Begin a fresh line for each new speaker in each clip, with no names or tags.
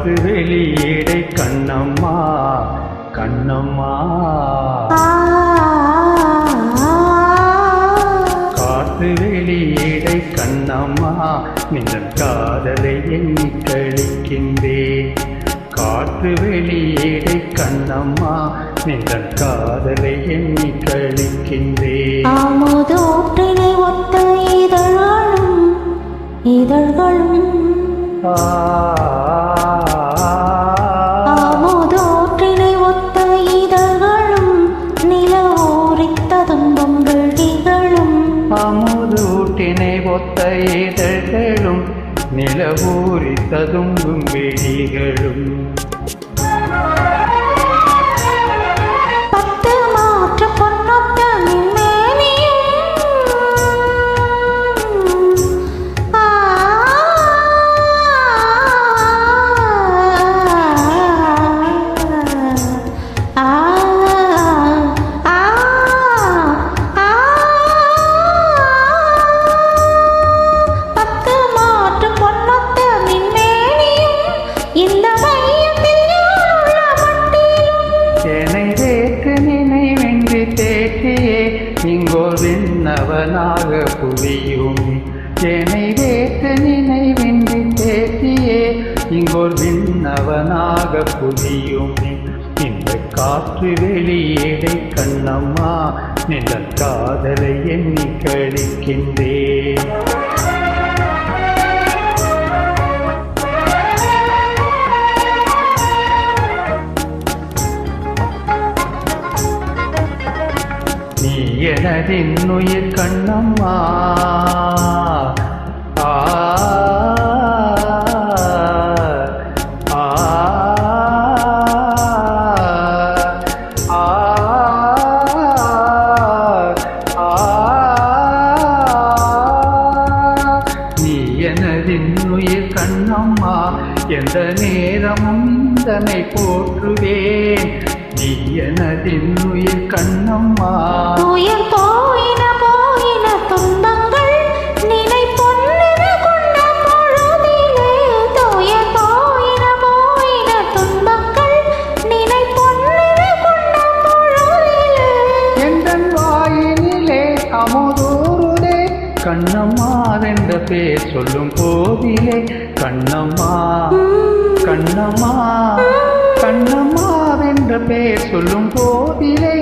காற்று வெளியீடை கண்ணம்மா கண்ணம்மா காற்று வெளியீடை கண்ணம்மா நின் காதலை எண்ணி கழிக்கின்றேன் காற்று வெளியீடை கண்ணம்மா நின் காதலை எண்ணி கழிக்கின்றேன்
ஆமோதோற்றினை ஒத்த இதழ்களும் ஆமோதோற்றினை ஒத்த இதழ்களும் நிலவூரித்த துன்பம் விழிகளும்
ஆமோதூட்டினை ஒத்த இதழ்களும் நிலவூரித்த துன்பம் விழிகளும் இங்கோர் விண்ணவனாக புரியும் என்னை வேற்று நினைவின்றி தேற்றியே இங்கோர் விண்ணவனாக புரியும் இந்த காற்று வெளியீடை கண்ணம்மா நின்ற காதலை எண்ணி கழிக்கின்றேன் நீ எனதின்னுயிர் கண்ணம்மா ஆ ஆ ஆ நீ எனதின்னுயிர் கண்ணம்மா எந்த நேரமும் தன்னை போற்றுவேன் நீ எனதின்னுயிர் கண்ணம்மா
உயிர் போயின துன்பங்கள் நினை பொன்னென கொண்ட பொழுதிலே துயர் போயின துன்பங்கள் நினை பொன்னென கொண்ட பொழுதிலே
எந்தன் வாயினிலே அமுதூருதே கண்ணம்மா என்ற பேர் சொல்லும் போதிலே கண்ணம்மா கண்ணம்மா கண்ணம்மா என்ற பெயர் சொல்லும் போதிலே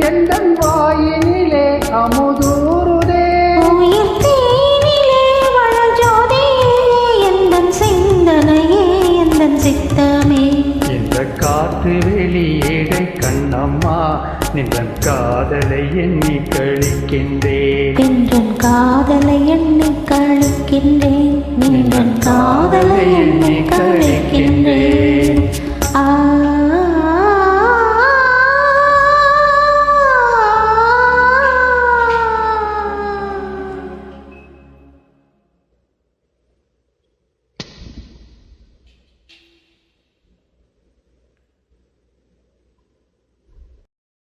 எந்தன் வாயினிலே அமுதூருதே
உயிர் தீனிலே வளர்ஜோதியே எந்தன் சிந்தனையே எந்தன் சித்தமே
இந்த காற்று வெளியீடை கண்ணம்மா நின்றன் காதலை எண்ணி கழிக்கின்றேன்
என்றன் காதலை எண்ணி கழிக்கின்றேன் நின்றன் காதலை